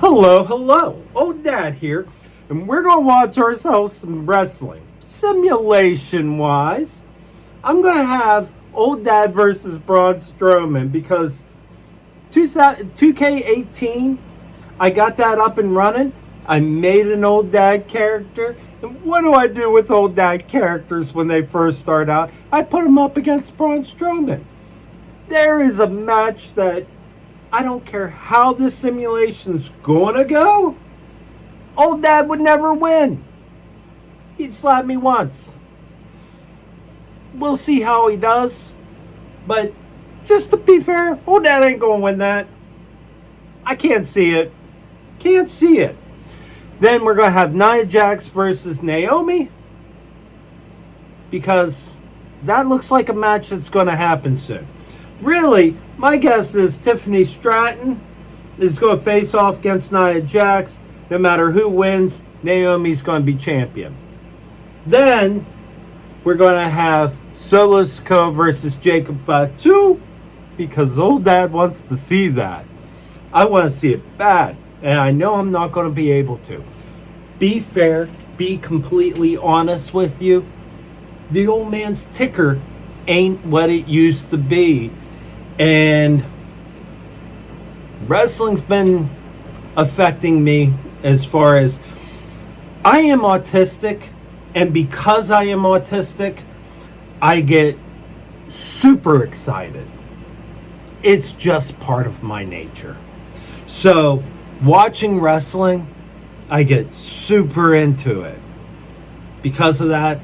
Hello, hello. Old Dad here, and we're going to watch ourselves some wrestling. Simulation-wise, I'm going to have Old Dad versus Braun Strowman because 2K18, I got that up and running. I made an Old Dad character. And what do I do with Old Dad characters when they first start out? I put them up against Braun Strowman. There is a match that I don't care how this simulation's gonna go, Old Dad would never win. He'd slap me once. We'll see how he does. But just to be fair, Old Dad ain't gonna win that. I can't see it. Can't see it. Then we're gonna have Nia Jax versus Naomi, because that looks like a match that's gonna happen soon. Really, my guess is Tiffany Stratton is going to face off against Nia Jax. No matter who wins, Naomi's going to be champion. Then, we're going to have Sikoa versus Jacob Fatu, because Old Dad wants to see that. I want to see it bad, and I know I'm not going to be able to. Be fair, be completely honest with you. The old man's ticker ain't what it used to be. And wrestling's been affecting me as far as I am autistic, and because I am autistic, I get super excited. It's just part of my nature. So watching wrestling, I get super into it. Because of that,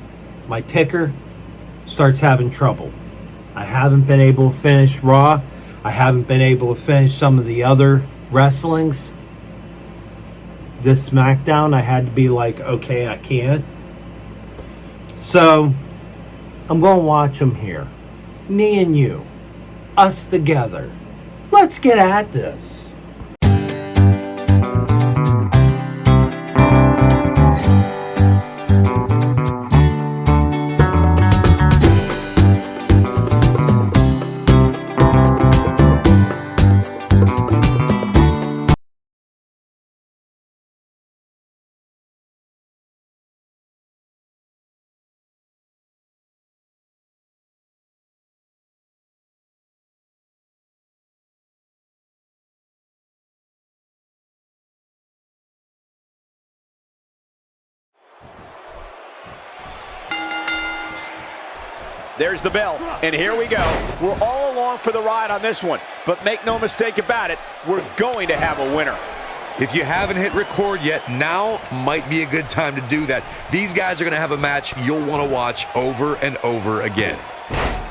my ticker starts having trouble. I haven't been able to finish Raw. I haven't been able to finish some of the other wrestlings. This SmackDown, I had to be like, okay, I can't. So, I'm going to watch them here. Me and you. Us together. Let's get at this. There's the bell, and here we go. We're all along for the ride on this one, but make no mistake about it, we're going to have a winner. If you haven't hit record yet, now might be a good time to do that. These guys are going to have a match you'll want to watch over and over again.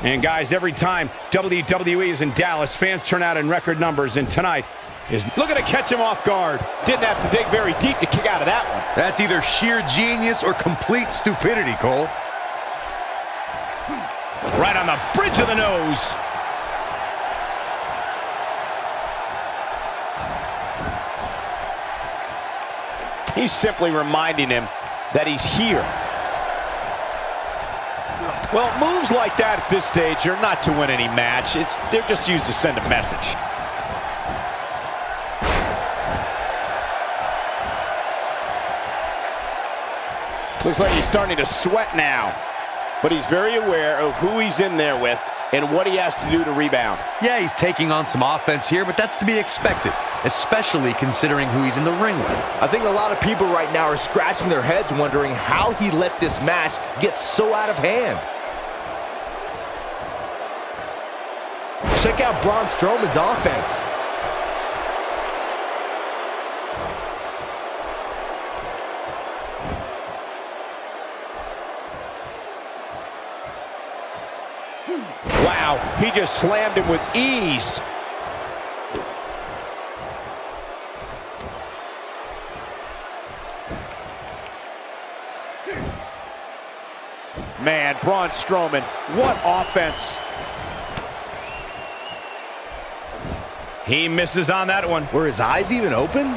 And guys, every time WWE is in Dallas, fans turn out in record numbers, and tonight is looking to catch him off guard. Didn't have to dig very deep to kick out of that one. That's either sheer genius or complete stupidity, Cole. right on the bridge of the nose. He's simply reminding him that he's here. Well, moves like that at this stage are not to win any match. They're just used to send a message. Looks like he's starting to sweat now. But he's very aware of who he's in there with and what he has to do to rebound. Yeah, he's taking on some offense here, but that's to be expected, especially considering who he's in the ring with. I think a lot of people right now are scratching their heads wondering how he let this match get so out of hand. Check out Braun Strowman's offense. Wow, he just slammed him with ease. Man, Braun Strowman, what offense. He misses on that one. Were his eyes even open?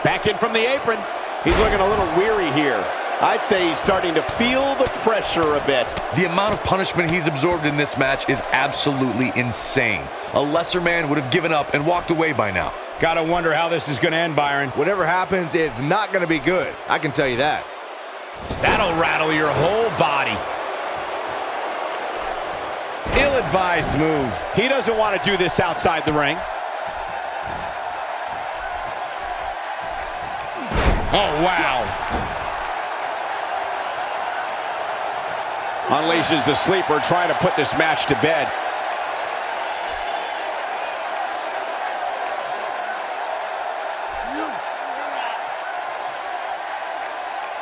Back in from the apron. He's looking a little weary here. I'd say he's starting to feel the pressure a bit. The amount of punishment he's absorbed in this match is absolutely insane. A lesser man would have given up and walked away by now. Gotta wonder how this is gonna end, Byron. Whatever happens, it's not going to be good. I can tell you that. That'll rattle your whole body. Ill-advised move. He doesn't want to do this outside the ring. Oh, wow. Unleashes the sleeper, trying to put this match to bed.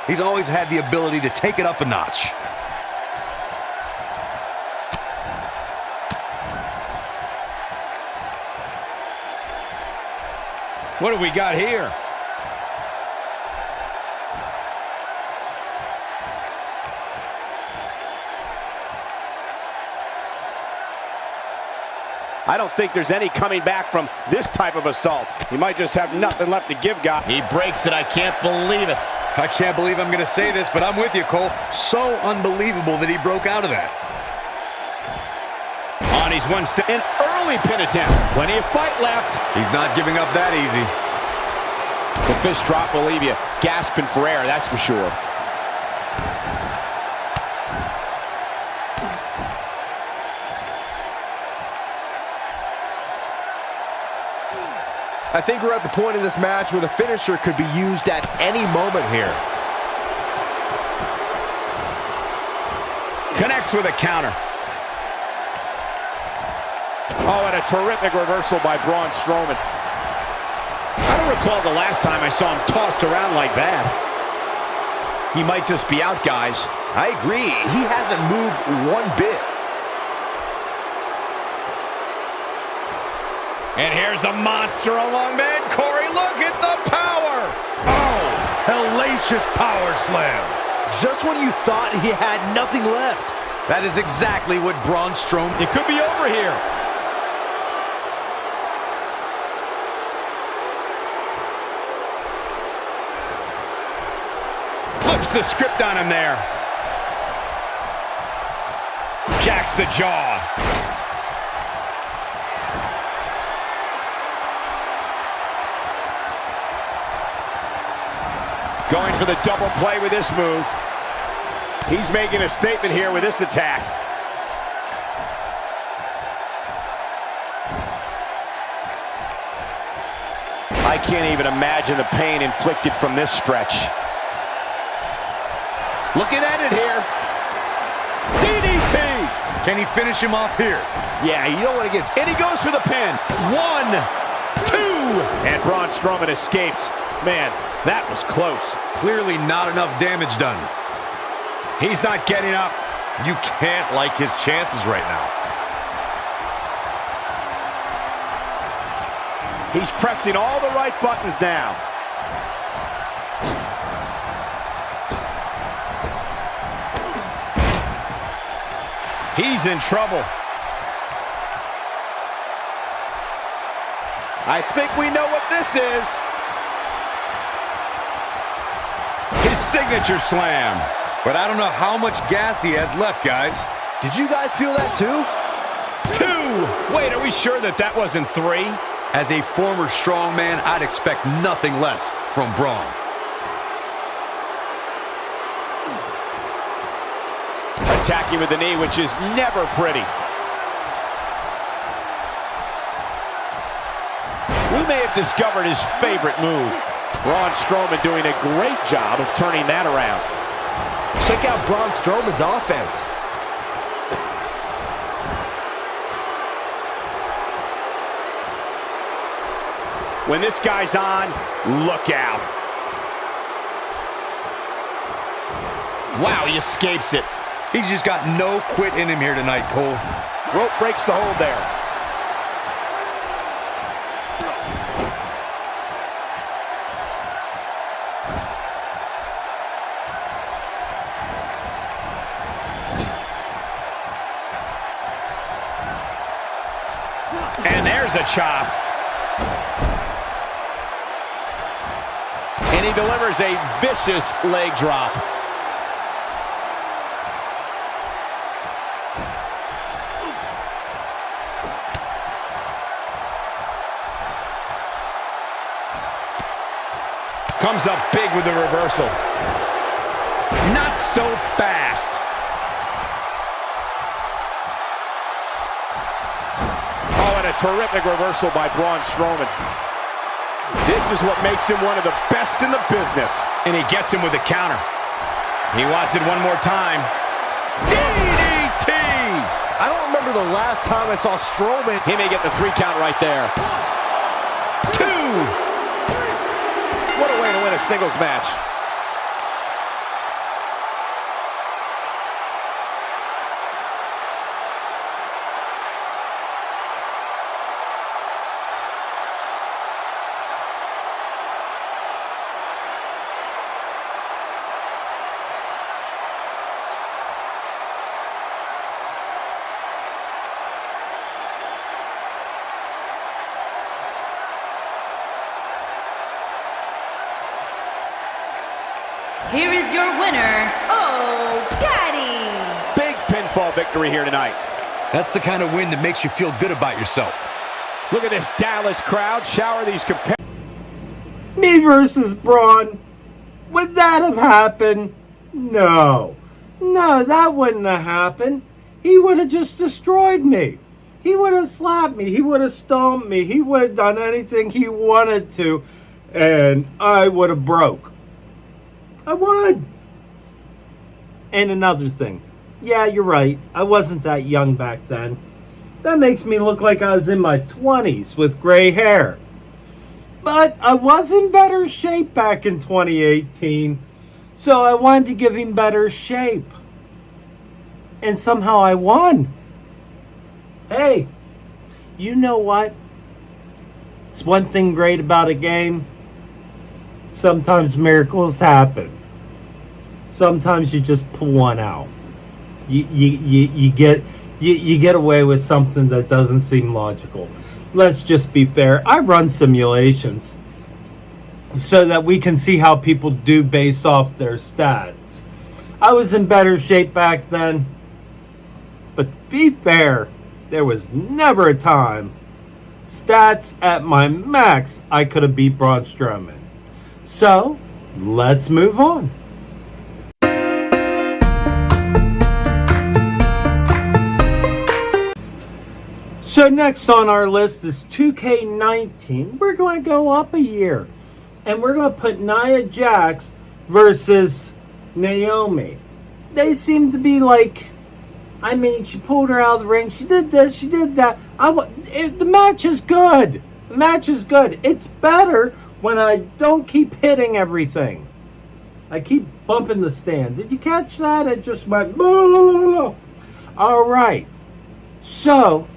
He's always had the ability to take it up a notch. What do we got here? I don't think there's any coming back from this type of assault. He might just have nothing left to give, guy. He breaks it. I can't believe it. I can't believe I'm going to say this, but I'm with you, Cole. So unbelievable that he broke out of that. On, he's one step. An early pin attempt. Plenty of fight left. He's not giving up that easy. The fist drop will leave you gasping for air, that's for sure. I think we're at the point in this match where the finisher could be used at any moment here. Connects with a counter. Oh, and a terrific reversal by Braun Strowman. I don't recall the last time I saw him tossed around like that. He might just be out, guys. I agree. He hasn't moved one bit. And here's the monster along man. Corey, look at the power. Oh, hellacious power slam. Just when you thought he had nothing left. That is exactly what Braun Strowman... It could be over here. Flips the script on him there. Jacks the jaw. Going for the double play with this move. He's making a statement here with this attack. I can't even imagine the pain inflicted from this stretch. Looking at it here. DDT! Can he finish him off here? Yeah, you don't want to get... And he goes for the pin. 1, 2! And Braun Strowman escapes. Man, that was close. Clearly not enough damage done. He's not getting up. You can't like his chances right now. He's pressing all the right buttons now. He's in trouble. I think we know what this is. His signature slam. But I don't know how much gas he has left, guys. Did you guys feel that too? 2. Wait, are we sure that that wasn't 3? As a former strongman, I'd expect nothing less from Braun. Attacking with the knee, which is never pretty. We may have discovered his favorite move. Braun Strowman doing a great job of turning that around. Check out Braun Strowman's offense. When this guy's on, look out. Wow, he escapes it. He's just got no quit in him here tonight, Cole. Rope breaks the hold there. And there's a chop. And he delivers a vicious leg drop. Comes up big with the reversal. Not so fast. Oh, and a terrific reversal by Braun Strowman. This is what makes him one of the best in the business. And he gets him with the counter. He wants it one more time. DDT! I don't remember the last time I saw Strowman. He may get the 3 count right there. 2! What a way to win a singles match. Here is your winner, Oh Daddy! Big pinfall victory here tonight. That's the kind of win that makes you feel good about yourself. Look at this Dallas crowd shower these competitors. Me versus Braun. Would that have happened? No. No, that wouldn't have happened. He would have just destroyed me. He would have slapped me. He would have stomped me. He would have done anything he wanted to. And I would have broke. I would. And another thing. Yeah, you're right. I wasn't that young back then. That makes me look like I was in my 20s with gray hair. But I was in better shape back in 2018. So I wanted to give him better shape. And somehow I won. Hey, you know what? It's one thing great about a game. Sometimes miracles happen. Sometimes you just pull one out. You get away with something that doesn't seem logical. Let's just be fair. I run simulations so that we can see how people do based off their stats. I was in better shape back then. But to be fair, there was never a time, stats at my max, I could have beat Braun Strowman. So, let's move on. So next on our list is 2K19. We're going to go up a year. And we're going to put Nia Jax versus Naomi. They seem to be like, I mean, she pulled her out of the ring. She did this, she did that. The match is good. The match is good. It's better when I don't keep hitting everything. I keep bumping the stand. Did you catch that? It just went blah, blah, blah, blah. All right. So,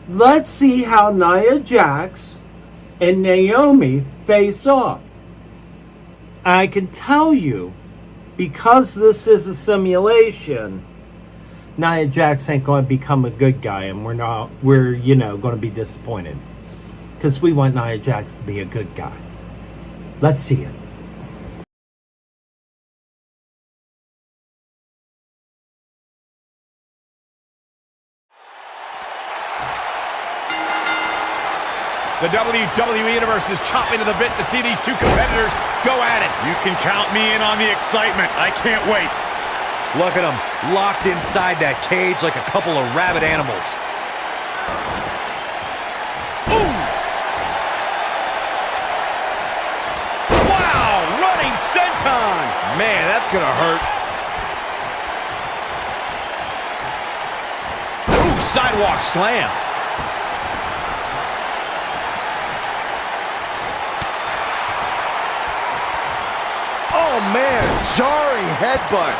let's see how Nia Jax and Naomi face off. I can tell you, because this is a simulation, Nia Jax ain't going to become a good guy, and we're going to be disappointed. Because we want Nia Jax to be a good guy. Let's see it. The WWE Universe is chopping to the bit to see these two competitors go at it. You can count me in on the excitement. I can't wait. Look at them, locked inside that cage like a couple of rabid animals. Ooh! Wow! Running senton! Man, that's gonna hurt. Ooh, sidewalk slam. Oh man, jarring headbutt.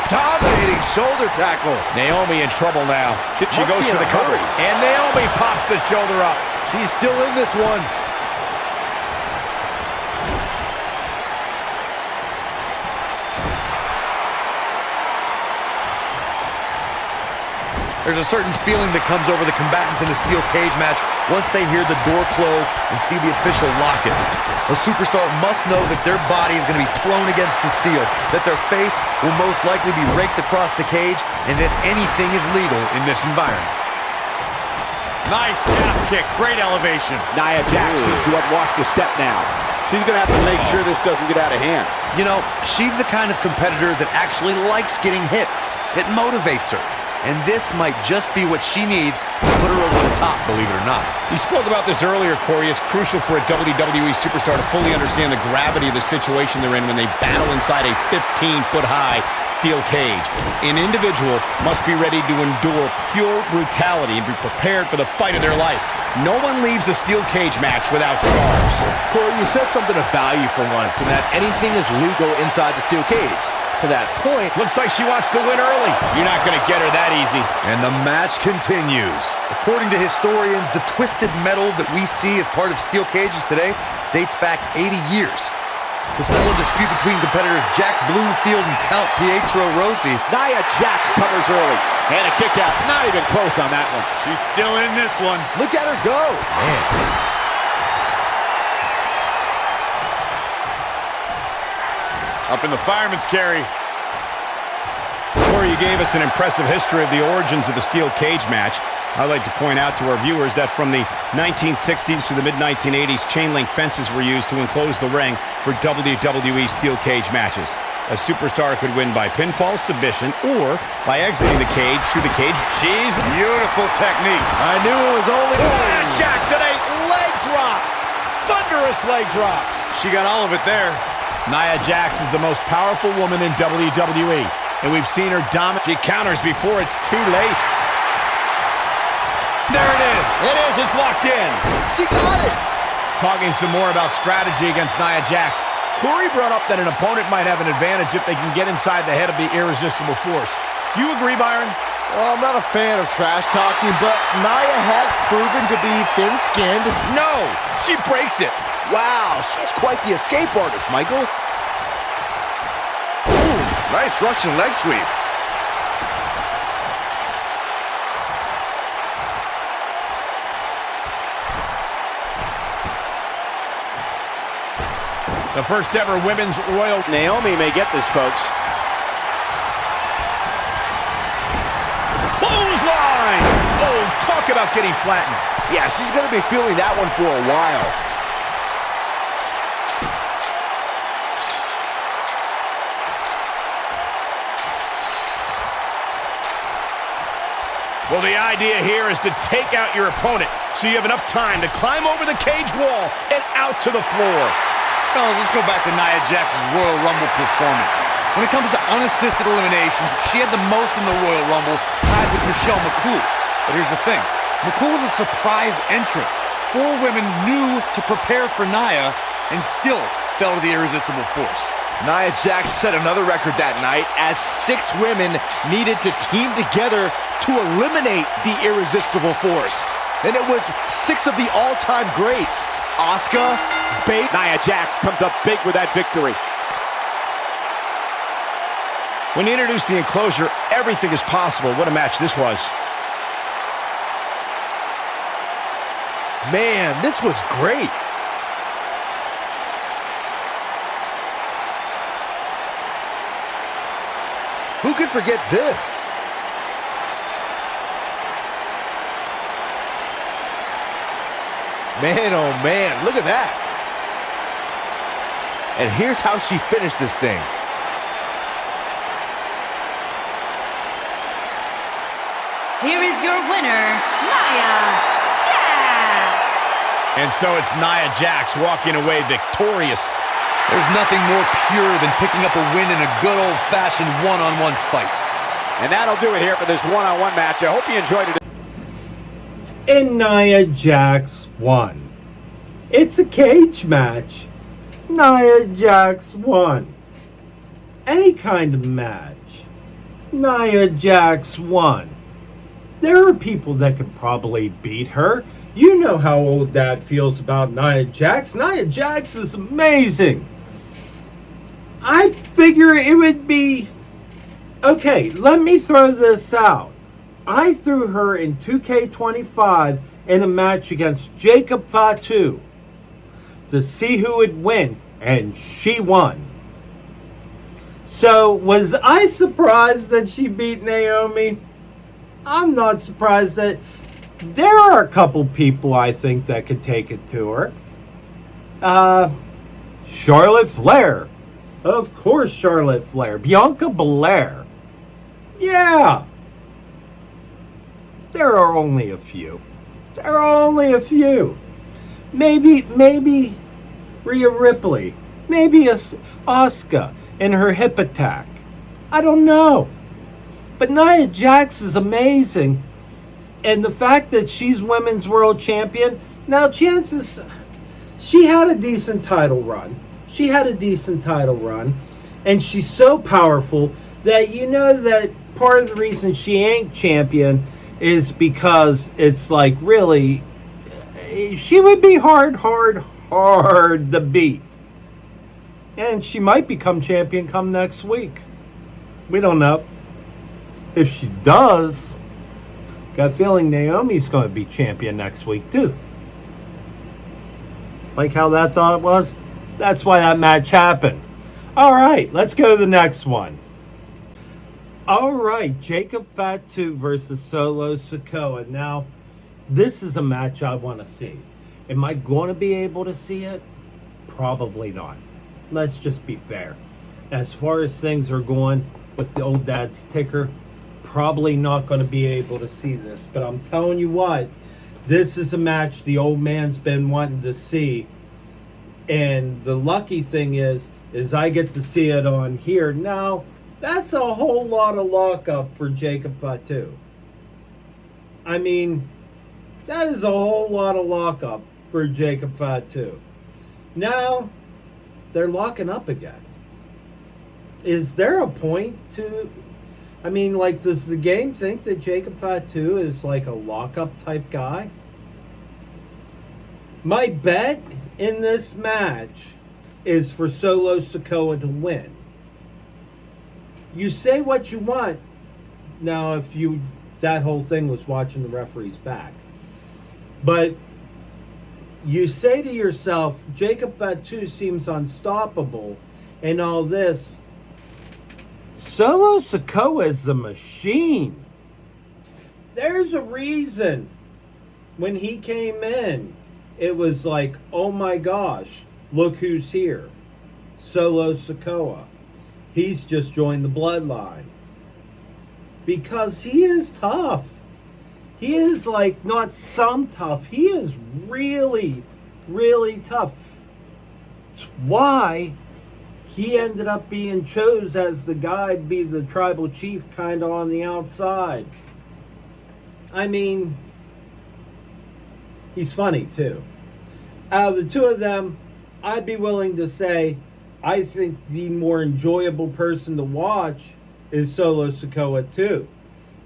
Dominating shoulder tackle. Naomi in trouble now. She Must goes be for in the a cover. hurry. And Naomi pops the shoulder up. She's still in this one. There's a certain feeling that comes over the combatants in a steel cage match once they hear the door close and see the official lock it. A superstar must know that their body is going to be thrown against the steel, that their face will most likely be raked across the cage, and that anything is legal in this environment. Nice calf kick. Great elevation. Nia Jax seems to have lost a step now. She's going to have to make sure this doesn't get out of hand. You know, she's the kind of competitor that actually likes getting hit. It motivates her. And this might just be what she needs to put her over the top, believe it or not. You spoke about this earlier, Corey. It's crucial for a WWE superstar to fully understand the gravity of the situation they're in when they battle inside a 15-foot-high steel cage. An individual must be ready to endure pure brutality and be prepared for the fight of their life. No one leaves a steel cage match without scars. Corey, you said something of value for once, and that anything is legal inside the steel cage. To that point, Looks like she wants to win early. You're not going to get her that easy. And the match continues. According to historians, the twisted metal that we see as part of steel cages today dates back 80 years. To settle a dispute between competitors Jack Bloomfield and Count Pietro Rossi. Nia Jax covers early. And a kick out. Not even close on that one. She's still in this one. look at her go. Man. Up in the fireman's carry. Corey, you gave us an impressive history of the origins of the steel cage match. I'd like to point out to our viewers that from the 1960s to the mid-1980s, chain-link fences were used to enclose the ring for WWE steel cage matches. A superstar could win by pinfall, submission, or by exiting the cage through the cage. Jeez. Beautiful technique. I knew it was only... Nia Jax and a leg drop. Thunderous leg drop. She got all of it there. Nia Jax is the most powerful woman in WWE, and we've seen her dominate. She counters before it's too late. There it is. It is. It's locked in. She got it. Talking some more about strategy against Nia Jax, Corey brought up that an opponent might have an advantage if they can get inside the head of the irresistible force. Do you agree, Byron? Well, I'm not a fan of trash talking, but Nia has proven to be thin-skinned. No, she breaks it. Wow, she's quite the escape artist, Michael. Ooh, nice Russian leg sweep. The first ever women's Royal... Naomi may get this, folks. Clothesline! Oh, talk about getting flattened. Yeah, she's going to be feeling that one for a while. Well, the idea here is to take out your opponent so you have enough time to climb over the cage wall and out to the floor. Fellas, let's go back to Nia Jax's Royal Rumble performance. When it comes to unassisted eliminations, she had the most in the Royal Rumble, tied with Michelle McCool. But here's the thing. McCool was a surprise entrant. 4 women knew to prepare for Nia and still fell to the irresistible force. Nia Jax set another record that night as 6 women needed to team together to eliminate the irresistible force. And it was 6 of the all-time greats. Asuka, Bayley. Nia Jax comes up big with that victory. When you introduce the enclosure, everything is possible. What a match this was. Man, this was great. Who could forget this? Man, oh man, look at that. And here's how she finished this thing. Here is your winner, Nia Jax. And so it's Nia Jax walking away victorious. There's nothing more pure than picking up a win in a good old-fashioned one-on-one fight. And that'll do it here for this one-on-one match. I hope you enjoyed it. And Nia Jax won. It's a cage match. Nia Jax won. Any kind of match. Nia Jax won. There are people that could probably beat her. You know how old Dad feels about Nia Jax. Nia Jax is amazing. I figure it would be... Okay, let me throw this out. I threw her in 2K25 in a match against Jacob Fatu to see who would win, and she won. So, was I surprised that she beat Naomi? I'm not surprised. That there are a couple people I think that could take it to her. Charlotte Flair. Of course, Charlotte Flair. Bianca Belair. Yeah. There are only a few. There are only a few. Maybe Rhea Ripley. Maybe Asuka and her hip attack. I don't know. But Nia Jax is amazing. And the fact that she's women's world champion, now chances, she had a decent title run. And she's so powerful that you know that part of the reason she ain't champion is because it's like really, she would be hard to beat. And she might become champion come next week. We don't know. If she does, got a feeling Naomi's going to be champion next week too. Like how that thought was? That's why that match happened. All right, let's go to the next one. All right, Jacob Fatu versus Solo Sikoa. Now, this is a match I want to see. Am I going to be able to see it? Probably not. Let's just be fair. As far as things are going with the old dad's ticker, probably not going to be able to see this. But I'm telling you what, this is a match the old man's been wanting to see. And the lucky thing is I get to see it on here. Now, that's a whole lot of lockup for Jacob Fatu. I mean, that is a whole lot of lockup for Jacob Fatu. Now, they're locking up again. Is there a point to... I mean, like, does the game think that Jacob Fatu is like a lockup type guy? My bet in this match is for Solo Sikoa to win. You say what you want. Now, if you... that whole thing was watching the referee's back. But you say to yourself, Jacob Fatu seems unstoppable and all this. Solo Sikoa is a machine. There's a reason when he came in, it was like, oh my gosh, look who's here. Solo Sikoa. He's just joined the bloodline. Because he is tough. He is like not some tough. He is really, really tough. It's why he ended up being chose as the guy to be the tribal chief kind of on the outside. I mean, he's funny too. Out of the two of them, I'd be willing to say I think the more enjoyable person to watch is Solo Sikoa too.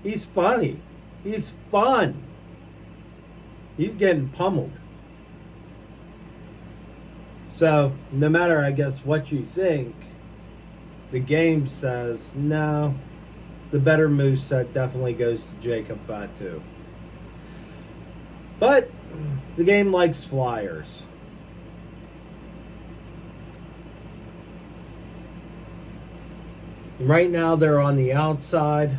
He's funny. He's fun. He's getting pummeled. So, no matter, I guess, what you think, the game says, no, the better moveset definitely goes to Jacob Fatu. But, the game likes flyers. Right now, they're on the outside.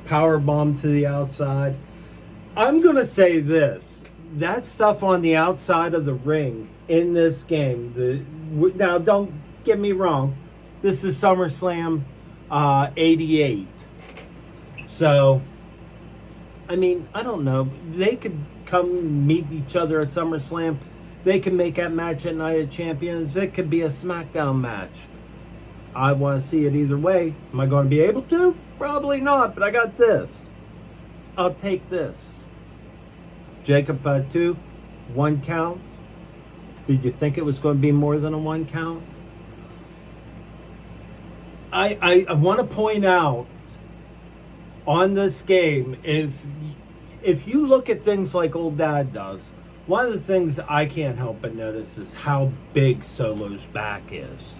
Power bomb to the outside. I'm going to say this. That stuff on the outside of the ring in this game, now don't get me wrong, this is SummerSlam 88. So, I mean, I don't know. They could come meet each other at SummerSlam. They can make that match at Night of Champions. It could be a SmackDown match. I want to see it either way. Am I going to be able to? Probably not, but I got this. I'll take this. Jacob Fatu, 1 count. Did you think it was going to be more than a 1 count? I want to point out on this game, if you look at things like old dad does, one of the things I can't help but notice is how big Solo's back is.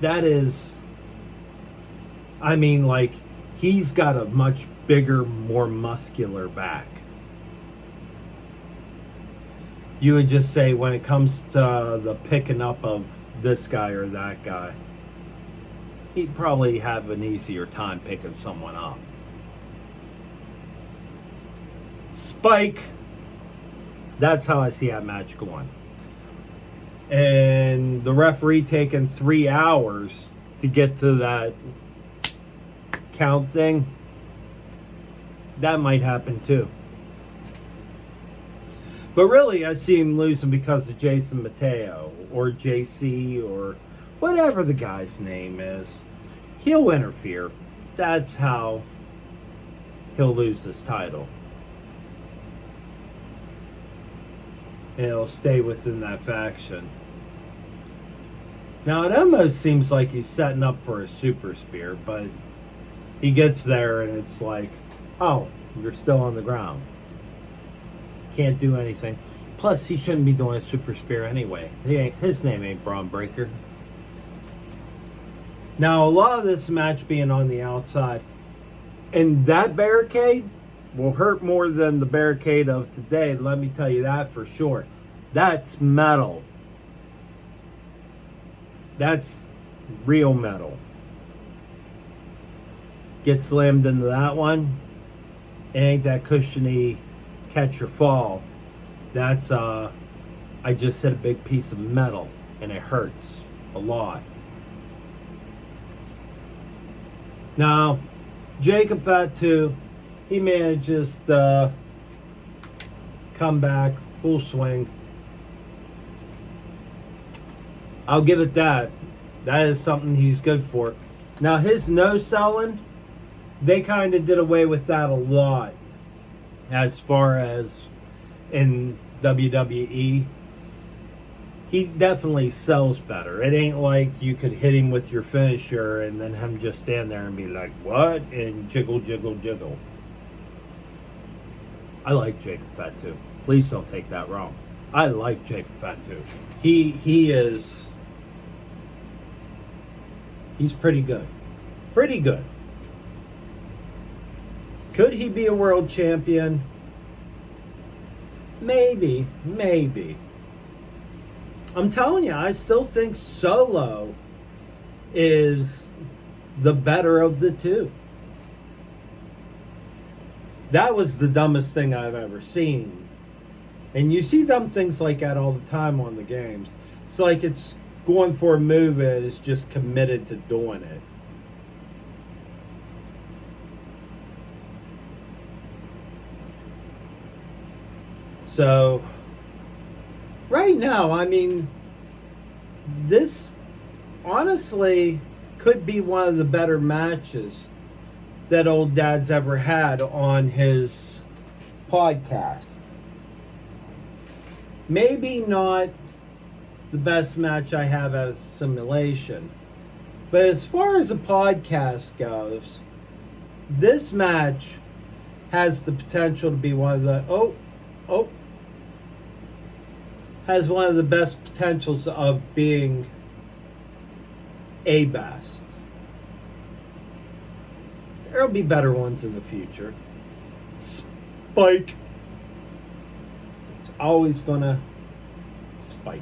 That is, I mean, like, He's got a much bigger, more muscular back. You would just say when it comes to the picking up of this guy or that guy, he'd probably have an easier time picking someone up. Spike, that's how I see that match going. And the referee taking 3 hours to get to that count thing, that might happen too. But really, I see him losing because of Jason Mateo or JC or whatever the guy's name is. He'll interfere. That's how he'll lose this title. And he'll stay within that faction. Now, it almost seems like he's setting up for a super spear, but he gets there and it's like, oh, you're still on the ground. Can't do anything. Plus, he shouldn't be doing a super spear anyway. His name ain't Braun Breaker. Now, a lot of this match being on the outside, and that barricade will hurt more than the barricade of today. Let me tell you that for sure. That's metal. That's real metal. Get slammed into that one. It ain't that cushiony catch or fall. That's I just hit a big piece of metal and it hurts a lot. Now, Jacob Fatu, he manages to come back full swing. I'll give it that. That is something he's good for. Now, his no selling, they kind of did away with that a lot as far as in WWE. He definitely sells better. It ain't like you could hit him with your finisher and then him just stand there and be like, what? And jiggle, jiggle, jiggle. I like Jacob Fatu. Please don't take that wrong. I like Jacob Fatu. He's pretty good. Pretty good. Could he be a world champion? Maybe. I'm telling you, I still think Solo is the better of the two. That was the dumbest thing I've ever seen. And you see dumb things like that all the time on the games. It's like it's going for a move and is just committed to doing it. So, right now, I mean, this honestly could be one of the better matches that Old Dad's ever had on his podcast. Maybe not the best match I have as a simulation, but as far as the podcast goes, this match has the potential to be one of the has one of the best potentials of being a best. There'll be better ones in the future. Spike. It's always gonna spike.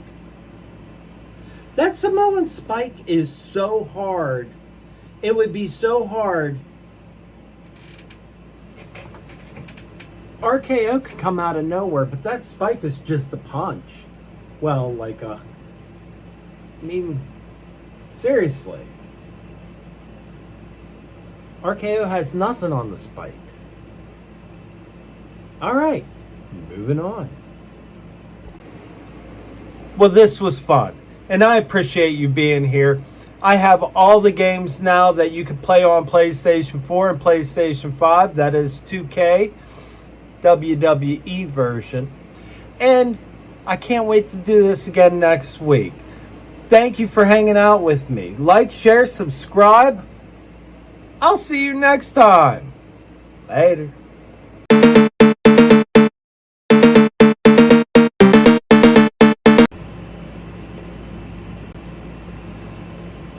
That Samoan spike is so hard. It would be so hard. RKO could come out of nowhere, but that spike is just a punch. Well, like I mean, seriously. RKO has nothing on the spike. Alright, moving on. Well, this was fun, and I appreciate you being here. I have all the games now that you can play on PlayStation 4 and PlayStation 5. That is 2K, WWE version. And I can't wait to do this again next week. Thank you for hanging out with me. Like, share, subscribe. I'll see you next time. Later.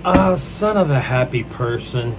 Oh, son of a happy person.